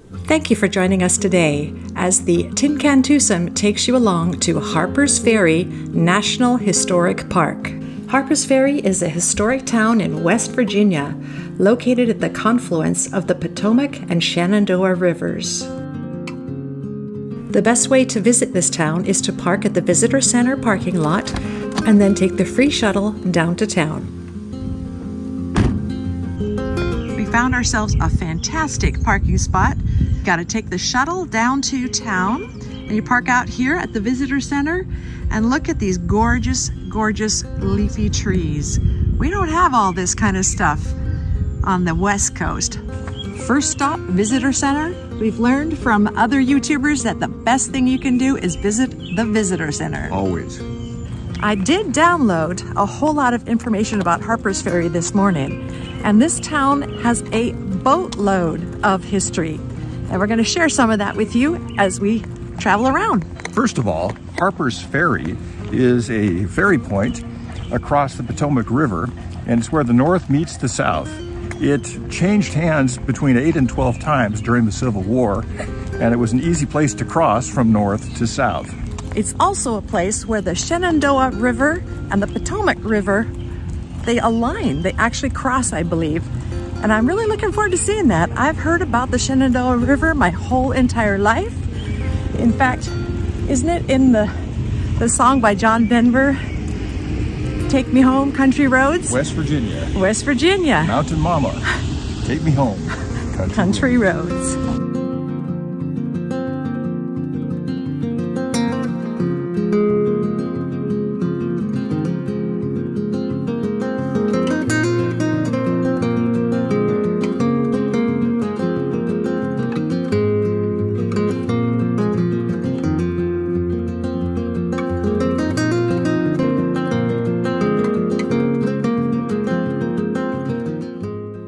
Thank you for joining us today as the Tin Can Twosome takes you along to Harpers Ferry National Historic Park. Harpers Ferry is a historic town in West Virginia, located at the confluence of the Potomac and Shenandoah rivers. The best way to visit this town is to park at the Visitor Center parking lot and then take the free shuttle down to town. We found ourselves a fantastic parking spot. Got to take the shuttle down to town, and you park out here at the Visitor Center and look at these gorgeous, gorgeous leafy trees. We don't have all this kind of stuff on the West Coast. First stop, Visitor Center. We've learned from other YouTubers that the best thing you can do is visit the Visitor Center. Always. I did download a whole lot of information about Harpers Ferry this morning, and this town has a boatload of history. And we're going to share some of that with you as we travel around. First of all, Harpers Ferry is a ferry point across the Potomac River, and it's where the North meets the South. It changed hands between 8 and 12 times during the Civil War, and it was an easy place to cross from north to south. It's also a place where the Shenandoah River and the Potomac River, they align. They actually cross, I believe. And I'm really looking forward to seeing that. I've heard about the Shenandoah River my whole entire life. In fact, isn't it in the song by John Denver, Take Me Home, Country Roads? West Virginia. West Virginia. Mountain Mama, take me home. Country Roads.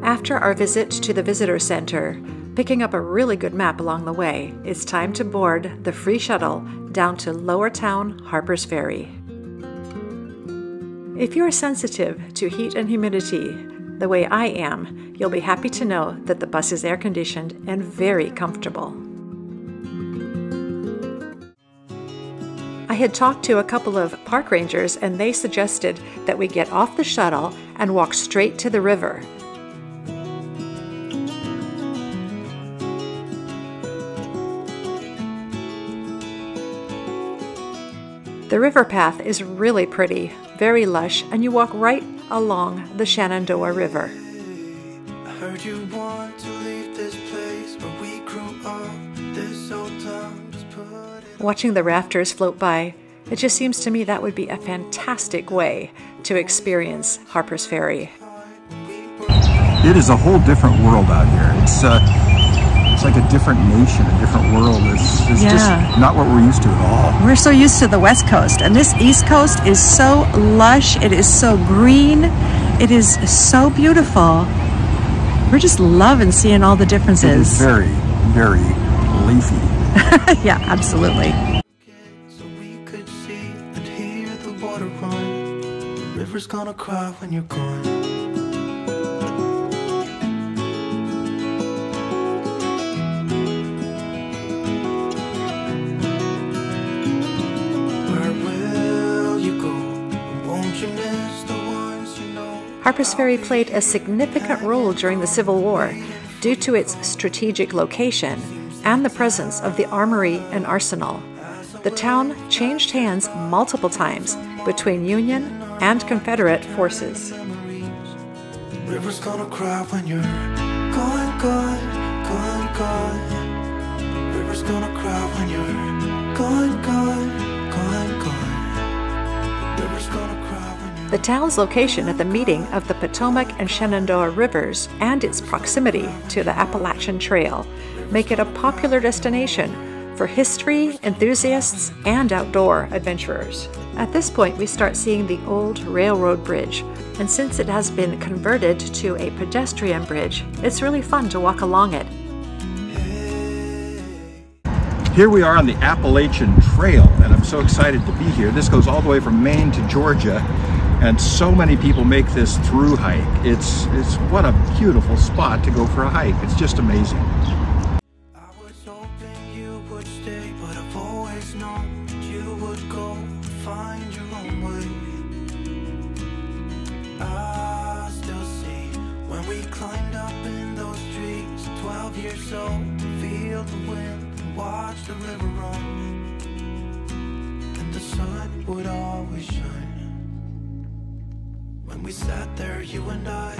After our visit to the Visitor Center, picking up a really good map along the way, it's time to board the free shuttle down to Lower Town Harpers Ferry. If you're sensitive to heat and humidity, the way I am, you'll be happy to know that the bus is air-conditioned and very comfortable. I had talked to a couple of park rangers, and they suggested that we get off the shuttle and walk straight to the river. The river path is really pretty, very lush, and you walk right along the Shenandoah River. I heard you want to leave this place where we grew up. This old town just put it. Watching the rafters float by, it just seems to me that would be a fantastic way to experience Harpers Ferry. It is a whole different world out here. It's like a different nation, a different world. It's just not what we're used to at all. We're so used to the West Coast, and this East Coast is so lush, it is so green, it is so beautiful. We're just loving seeing all the differences. It is very, very leafy. Yeah, absolutely. So we could see and hear the water run. The river's gonna cry when you're gone. Harpers Ferry played a significant role during the Civil War due to its strategic location and the presence of the armory and arsenal. The town changed hands multiple times between Union and Confederate forces. River's gonna cry when you're gone, gone, gone, gone. River's gonna cry when you're gone, gone, gone, gone. River's gonna cry when you're... The town's location at the meeting of the Potomac and Shenandoah rivers and its proximity to the Appalachian Trail make it a popular destination for history enthusiasts and outdoor adventurers. At this point, we start seeing the old railroad bridge, and since it has been converted to a pedestrian bridge, it's really fun to walk along it. Here we are on the Appalachian Trail, and I'm so excited to be here. This goes all the way from Maine to Georgia, and so many people make this through hike. It's what a beautiful spot to go for a hike. It's just amazing. your soul, feel the wind, and watch the river run. And the sun would always shine when we sat there, you and I.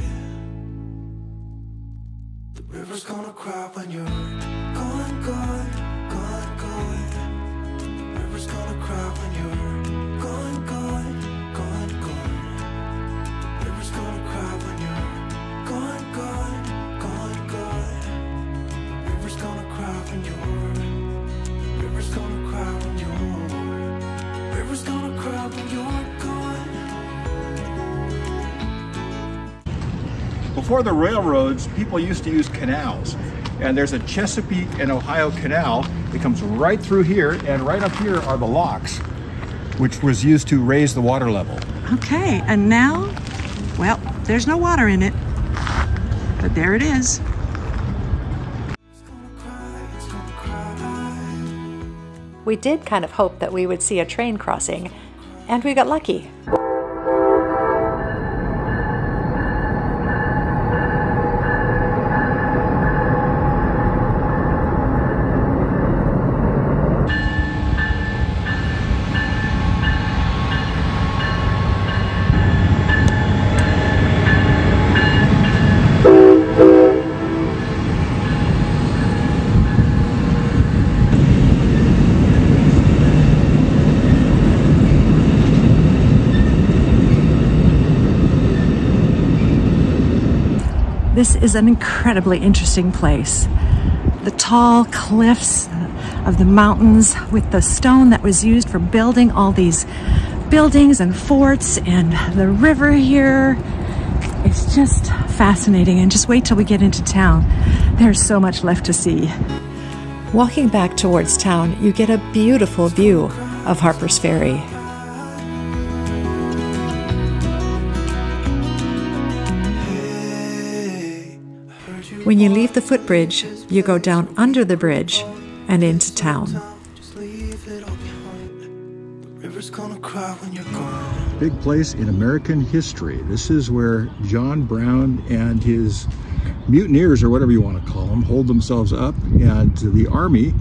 The river's gonna cry when you're gone, gone, gone, gone. The river's gonna cry when you're gone, gone, gone, gone. The river's gonna cry when you're gone, gone, gone, gone. The river's gonna cry when you're. The river's gonna cry when you're. The river's gonna cry when you're gone. Before the railroads, people used to use canals. And there's a Chesapeake and Ohio Canal that comes right through here, and right up here are the locks, which was used to raise the water level. Okay, and now, well, there's no water in it, but there it is. We did kind of hope that we would see a train crossing, and we got lucky. This is an incredibly interesting place. The tall cliffs of the mountains with the stone that was used for building all these buildings and forts, and the river here. It's just fascinating, and just wait till we get into town. There's so much left to see. Walking back towards town, you get a beautiful view of Harpers Ferry. When you leave the footbridge, you go down under the bridge and into town. Big place in American history. This is where John Brown and his mutineers, or whatever you want to call them, hold themselves up, and the Army,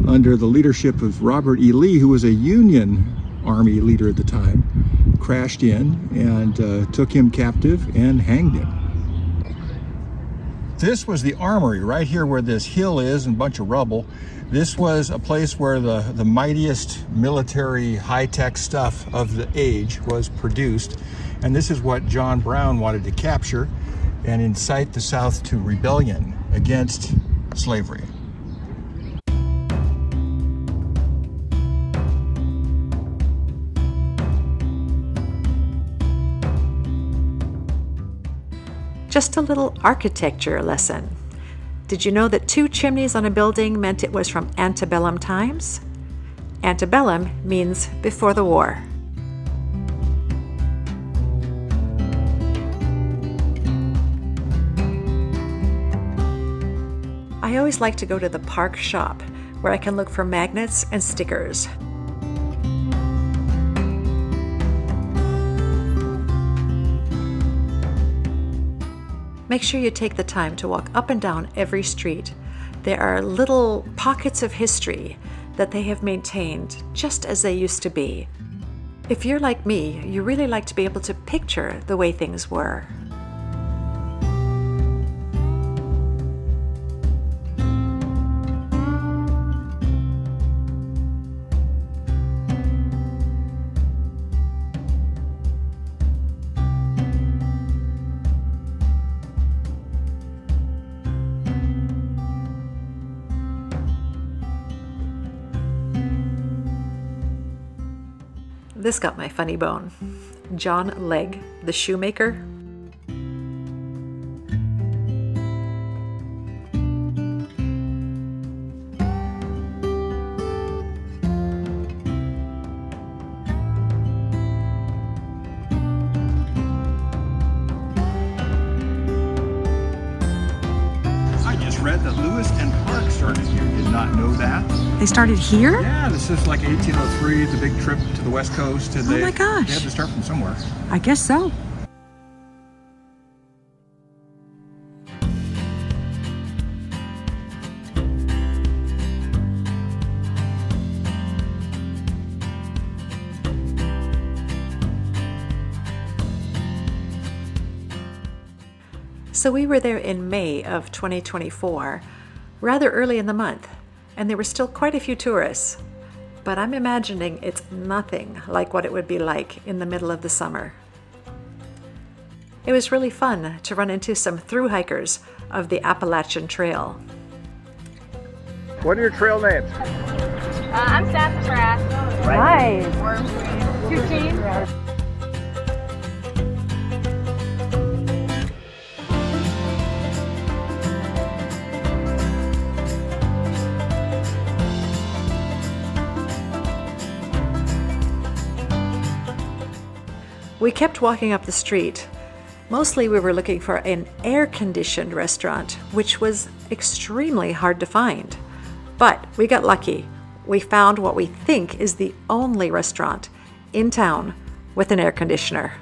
under the leadership of Robert E. Lee, who was a Union Army leader at the time, crashed in and took him captive and hanged him. This was the armory right here where this hill is and a bunch of rubble. This was a place where the mightiest military high-tech stuff of the age was produced. And this is what John Brown wanted to capture and incite the South to rebellion against slavery. Just a little architecture lesson. Did you know that 2 chimneys on a building meant it was from antebellum times? Antebellum means before the war. I always like to go to the park shop, where I can look for magnets and stickers. Make sure you take the time to walk up and down every street. There are little pockets of history that they have maintained just as they used to be. If you're like me, you really like to be able to picture the way things were. This got my funny bone. John Legg, the shoemaker. I just read that Lewis and Clark started here. Did not know that. They started here? Yeah, this is like 1803, the big trip to the West Coast. And oh my gosh. They had to start from somewhere. I guess so. So we were there in May of 2024, rather early in the month, and there were still quite a few tourists. But I'm imagining it's nothing like what it would be like in the middle of the summer. It was really fun to run into some thru hikers of the Appalachian Trail. What are your trail names? I'm Sassafras. Nice. Your team? We kept walking up the street. Mostly we were looking for an air-conditioned restaurant, which was extremely hard to find. But we got lucky. We found what we think is the only restaurant in town with an air conditioner.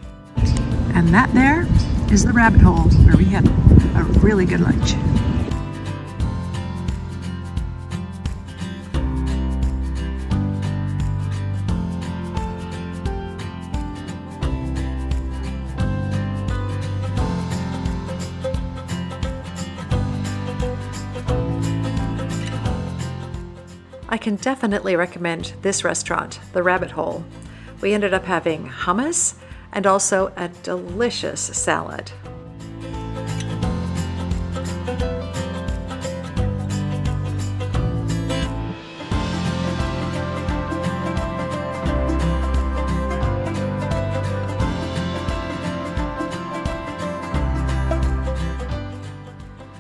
And that there is the rabbit hole where we had a really good lunch. I can definitely recommend this restaurant, the Rabbit Hole. We ended up having hummus and also a delicious salad.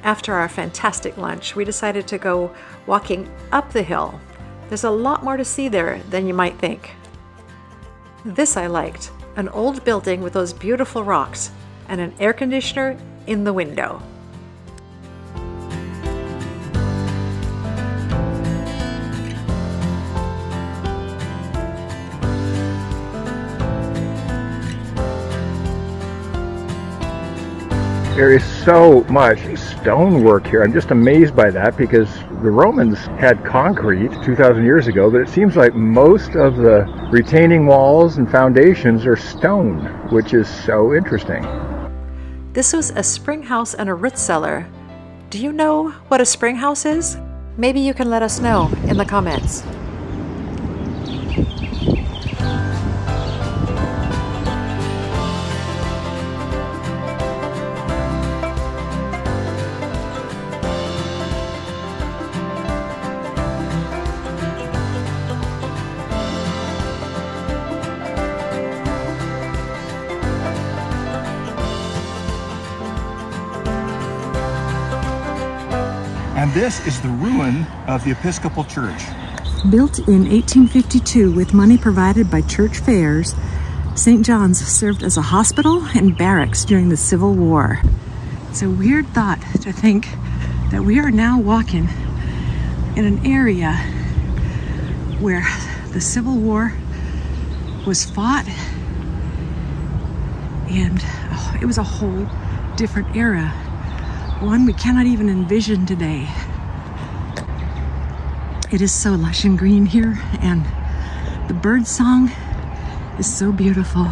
After our fantastic lunch, we decided to go walking up the hill. There's a lot more to see there than you might think. This I liked, an old building with those beautiful rocks and an air conditioner in the window. There is so much stonework here. I'm just amazed by that because the Romans had concrete 2,000 years ago, but it seems like most of the retaining walls and foundations are stone, which is so interesting. This was a spring house and a root cellar. Do you know what a spring house is? Maybe you can let us know in the comments. And this is the ruin of the Episcopal Church. Built in 1852 with money provided by church fairs, St. John's served as a hospital and barracks during the Civil War. It's a weird thought to think that we are now walking in an area where the Civil War was fought, and it was a whole different era. One we cannot even envision today. It is so lush and green here, and the bird song is so beautiful.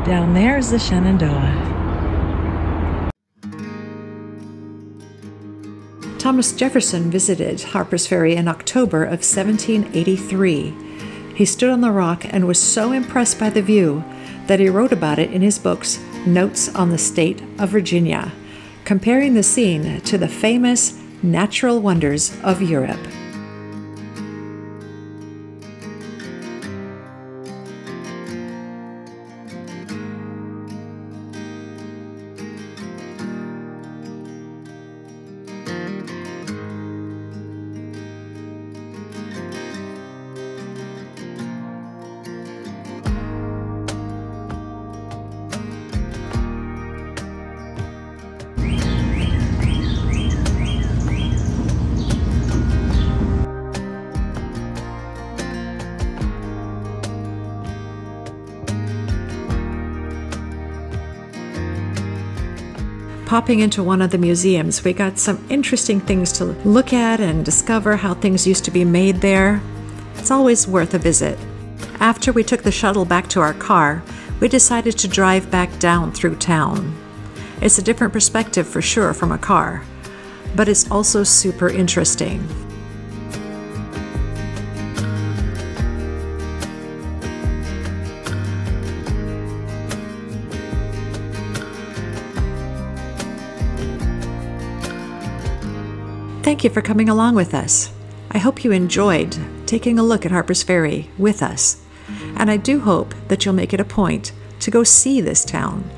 Down there is the Shenandoah. Thomas Jefferson visited Harpers Ferry in October of 1783. He stood on the rock and was so impressed by the view that he wrote about it in his books, Notes on the State of Virginia, comparing the scene to the famous natural wonders of Europe. Popping into one of the museums, we got some interesting things to look at and discover how things used to be made there. It's always worth a visit. After we took the shuttle back to our car, we decided to drive back down through town. It's a different perspective for sure from a car, but it's also super interesting. Thank you for coming along with us. I hope you enjoyed taking a look at Harpers Ferry with us, and I do hope that you'll make it a point to go see this town.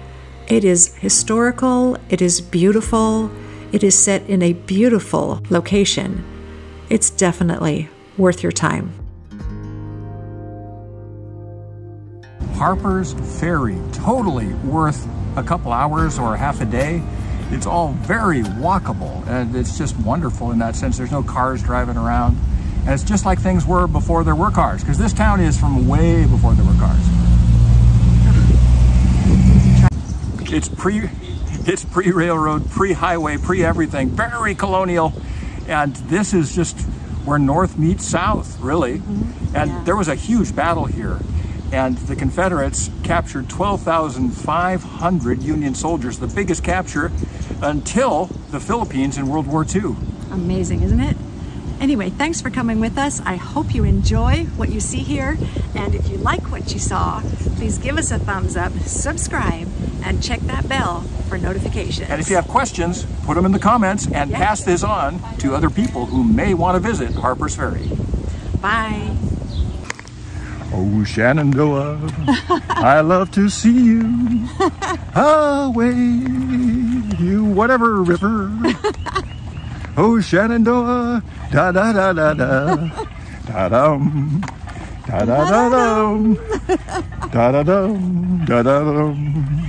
It is historical, it is beautiful, it is set in a beautiful location. It's definitely worth your time. Harpers Ferry, totally worth a couple hours or half a day. It's all very walkable, and it's just wonderful in that sense. There's no cars driving around, and it's just like things were before there were cars, because this town is from way before there were cars. It's pre-railroad, pre-highway, pre-everything, very colonial, and this is just where north meets south, really. And there was a huge battle here, and the Confederates captured 12,500 Union soldiers, the biggest capture until the Philippines in World War II. Amazing, isn't it? Anyway, thanks for coming with us. I hope you enjoy what you see here, and if you like what you saw, please give us a thumbs up, subscribe, and check that bell for notifications. And if you have questions, put them in the comments and pass this on to other people who may want to visit Harpers Ferry. Bye. Oh, Shenandoah, I love to see you away, you whatever river. Oh, Shenandoah, da da da da da, da dum, da da da dum, da da dum, da da dum.